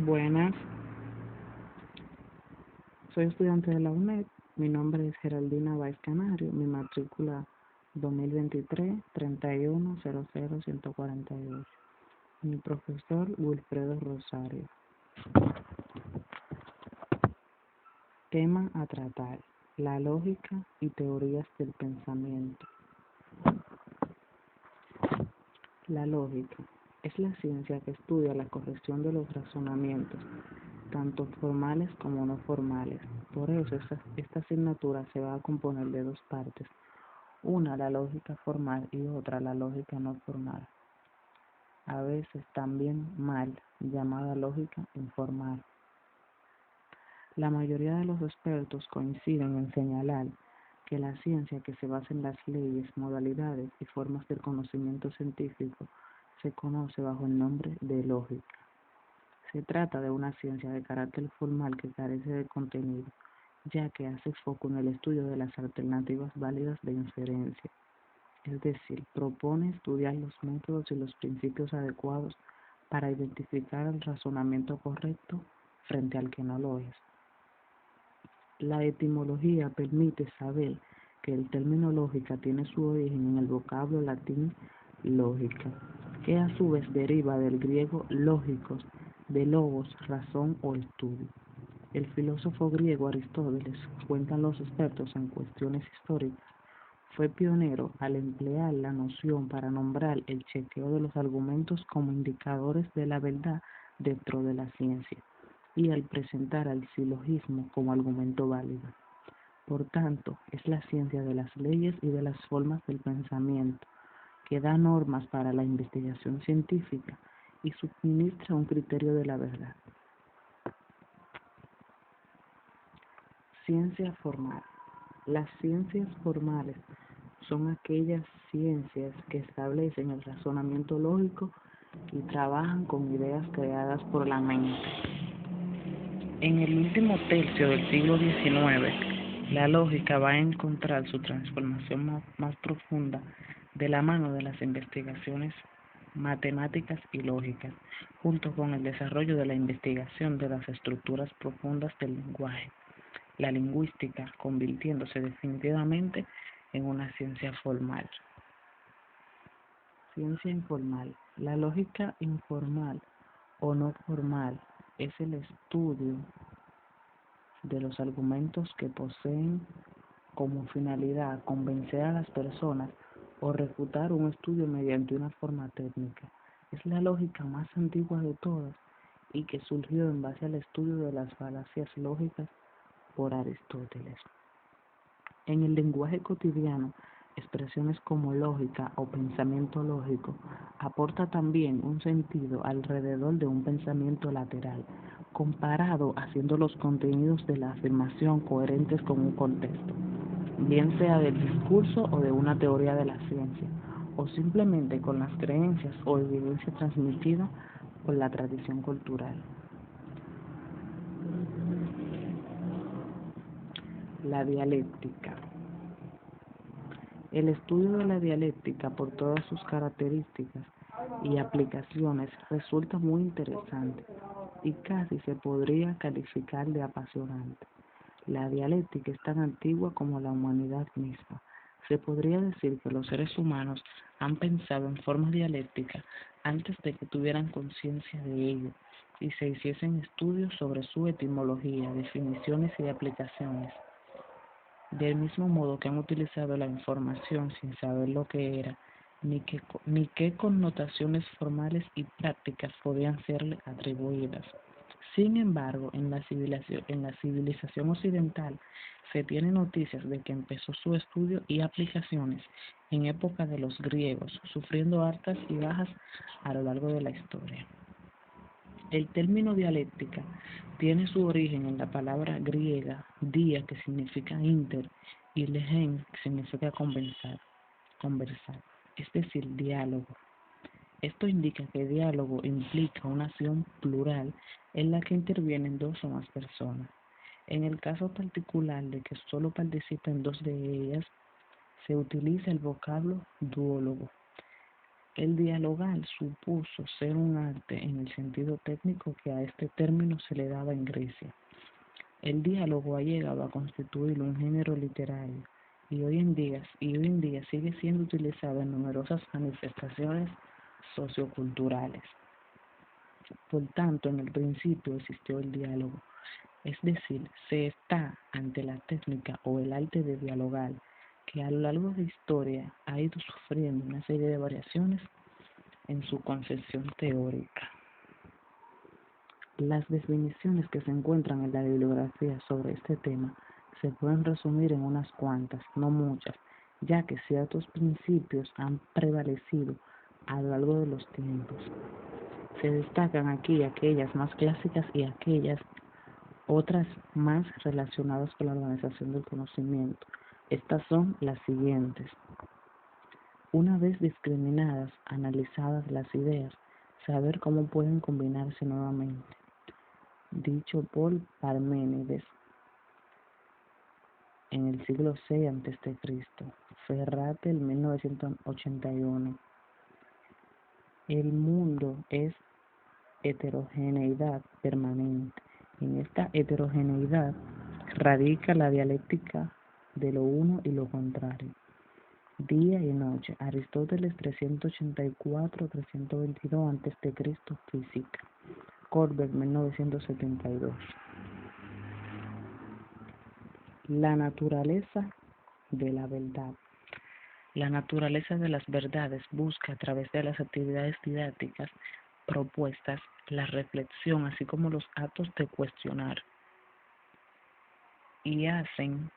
Buenas, soy estudiante de la UNED. Mi nombre es Geraldina Báez Canario. Mi matrícula 2023-3100148. Mi profesor Wilfredo Rosario. Tema a tratar: la lógica y teorías del pensamiento. La lógica es la ciencia que estudia la corrección de los razonamientos, tanto formales como no formales. Por eso esta asignatura se va a componer de dos partes: una la lógica formal y otra la lógica no formal, a veces también mal llamada lógica informal. La mayoría de los expertos coinciden en señalar que la ciencia que se basa en las leyes, modalidades y formas del conocimiento científico se conoce bajo el nombre de lógica. Se trata de una ciencia de carácter formal que carece de contenido, ya que hace foco en el estudio de las alternativas válidas de inferencia, es decir, propone estudiar los métodos y los principios adecuados para identificar el razonamiento correcto frente al que no lo es. La etimología permite saber que el término lógica tiene su origen en el vocablo latín lógica, que a su vez deriva del griego lógicos, de logos, razón o estudio. El filósofo griego Aristóteles, cuentan los expertos en cuestiones históricas, fue pionero al emplear la noción para nombrar el chequeo de los argumentos como indicadores de la verdad dentro de la ciencia y al presentar al silogismo como argumento válido. Por tanto, es la ciencia de las leyes y de las formas del pensamiento que da normas para la investigación científica y suministra un criterio de la verdad. Ciencia formal. Las ciencias formales son aquellas ciencias que establecen el razonamiento lógico y trabajan con ideas creadas por la mente. En el último tercio del siglo XIX, la lógica va a encontrar su transformación más profunda de la mano de las investigaciones matemáticas y lógicas, junto con el desarrollo de la investigación de las estructuras profundas del lenguaje, la lingüística convirtiéndose definitivamente en una ciencia formal. Ciencia informal. La lógica informal o no formal es el estudio de los argumentos que poseen como finalidad convencer a las personas o refutar un estudio mediante una forma técnica. Es la lógica más antigua de todas y que surgió en base al estudio de las falacias lógicas por Aristóteles. En el lenguaje cotidiano, expresiones como lógica o pensamiento lógico aporta también un sentido alrededor de un pensamiento lateral, comparado haciendo los contenidos de la afirmación coherentes con un contexto, bien sea del discurso o de una teoría de la ciencia, o simplemente con las creencias o evidencia transmitida por la tradición cultural. La dialéctica. El estudio de la dialéctica, por todas sus características y aplicaciones, resulta muy interesante y casi se podría calificar de apasionante. La dialéctica es tan antigua como la humanidad misma. Se podría decir que los seres humanos han pensado en formas dialécticas antes de que tuvieran conciencia de ello y se hiciesen estudios sobre su etimología, definiciones y aplicaciones. Del mismo modo que han utilizado la información sin saber lo que era, ni qué connotaciones formales y prácticas podían serle atribuidas. Sin embargo, en la civilización occidental se tiene noticias de que empezó su estudio y aplicaciones en época de los griegos, sufriendo altas y bajas a lo largo de la historia. El término dialéctica tiene su origen en la palabra griega dia, que significa inter, y legen, que significa conversar, es decir, diálogo. Esto indica que diálogo implica una acción plural en la que intervienen dos o más personas. En el caso particular de que solo participen dos de ellas, se utiliza el vocablo duólogo. El dialogar supuso ser un arte en el sentido técnico que a este término se le daba en Grecia. El diálogo ha llegado a constituir un género literario y hoy en día sigue siendo utilizado en numerosas manifestaciones socioculturales. Por tanto, en el principio existió el diálogo, es decir, se está ante la técnica o el arte de dialogar, que a lo largo de la historia ha ido sufriendo una serie de variaciones en su concepción teórica. Las definiciones que se encuentran en la bibliografía sobre este tema se pueden resumir en unas cuantas, no muchas, ya que ciertos principios han prevalecido a lo largo de los tiempos. Se destacan aquí aquellas más clásicas y aquellas otras más relacionadas con la organización del conocimiento. Estas son las siguientes. Una vez discriminadas, analizadas las ideas, saber cómo pueden combinarse nuevamente. Dicho por Parménides en el siglo VI a.C. Ferrate en 1981. El mundo es heterogeneidad permanente. En esta heterogeneidad radica la dialéctica de lo uno y lo contrario. Día y noche. Aristóteles 384-322 a.C. Física. Colbert 1972. La naturaleza de la verdad. La naturaleza de las verdades busca a través de las actividades didácticas propuestas la reflexión, así como los actos de cuestionar, y hacen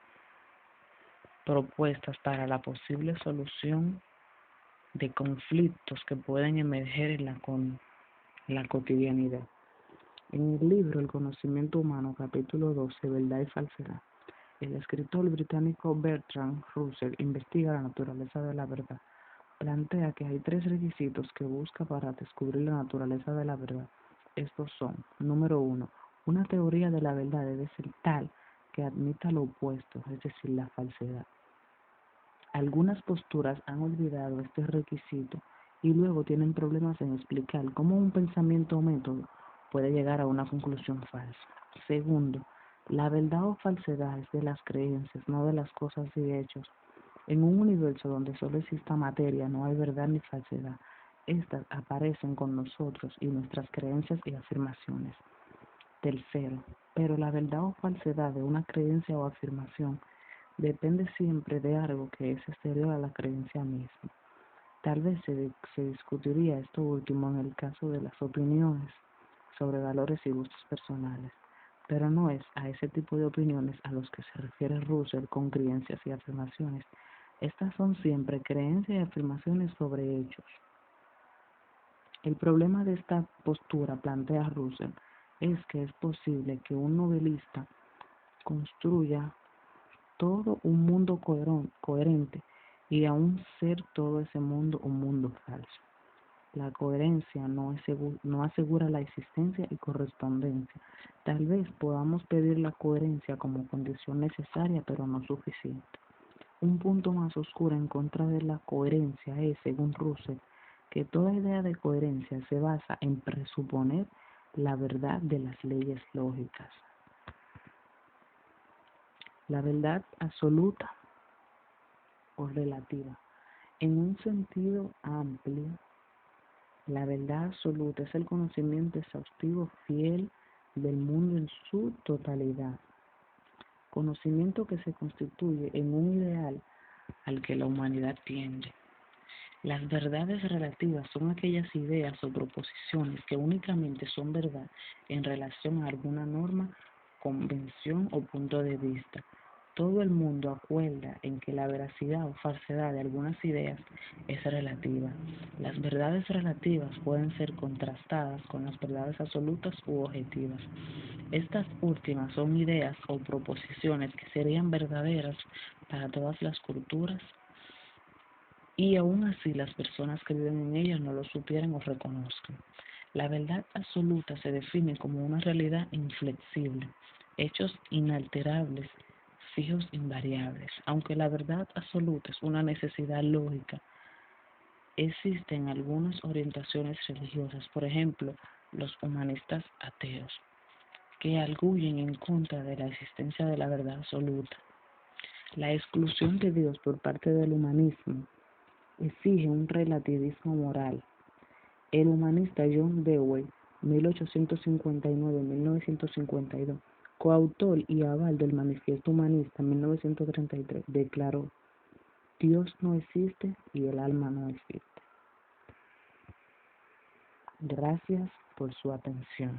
propuestas para la posible solución de conflictos que pueden emerger en la cotidianidad. En el libro El conocimiento humano, capítulo 12, Verdad y falsedad, el escritor británico Bertrand Russell investiga la naturaleza de la verdad. Plantea que hay 3 requisitos que busca para descubrir la naturaleza de la verdad. Estos son: número 1, una teoría de la verdad debe ser tal que admita lo opuesto, es decir, la falsedad. Algunas posturas han olvidado este requisito y luego tienen problemas en explicar cómo un pensamiento o método puede llegar a una conclusión falsa. Segundo, la verdad o falsedad es de las creencias, no de las cosas y hechos. En un universo donde solo exista materia, no hay verdad ni falsedad. Estas aparecen con nosotros y nuestras creencias y afirmaciones. Tercero, pero la verdad o falsedad de una creencia o afirmación depende siempre de algo que es exterior a la creencia misma. Tal vez se discutiría esto último en el caso de las opiniones sobre valores y gustos personales, pero no es a ese tipo de opiniones a los que se refiere Russell con creencias y afirmaciones. Estas son siempre creencias y afirmaciones sobre hechos. El problema de esta postura, plantea Russell, es que es posible que un novelista construya todo un mundo coherente y aún ser todo ese mundo un mundo falso. La coherencia no asegura la existencia y correspondencia. Tal vez podamos pedir la coherencia como condición necesaria, pero no suficiente. Un punto más oscuro en contra de la coherencia es, según Russell, que toda idea de coherencia se basa en presuponer la verdad de las leyes lógicas. La verdad absoluta o relativa. En un sentido amplio, la verdad absoluta es el conocimiento exhaustivo fiel del mundo en su totalidad. Conocimiento que se constituye en un ideal al que la humanidad tiende. Las verdades relativas son aquellas ideas o proposiciones que únicamente son verdad en relación a alguna norma, convención o punto de vista. Todo el mundo acuerda en que la veracidad o falsedad de algunas ideas es relativa. Las verdades relativas pueden ser contrastadas con las verdades absolutas u objetivas. Estas últimas son ideas o proposiciones que serían verdaderas para todas las culturas y aún así las personas que viven en ellas no lo supieran o reconozcan. La verdad absoluta se define como una realidad inflexible, hechos inalterables, fijos invariables. Aunque la verdad absoluta es una necesidad lógica, Existen algunas orientaciones religiosas, por ejemplo, los humanistas ateos, que arguyen en contra de la existencia de la verdad absoluta. La exclusión de Dios por parte del humanismo exige un relativismo moral. El humanista John Dewey, 1859-1952, coautor y aval del Manifiesto Humanista 1933, declaró: Dios no existe y el alma no existe. Gracias por su atención.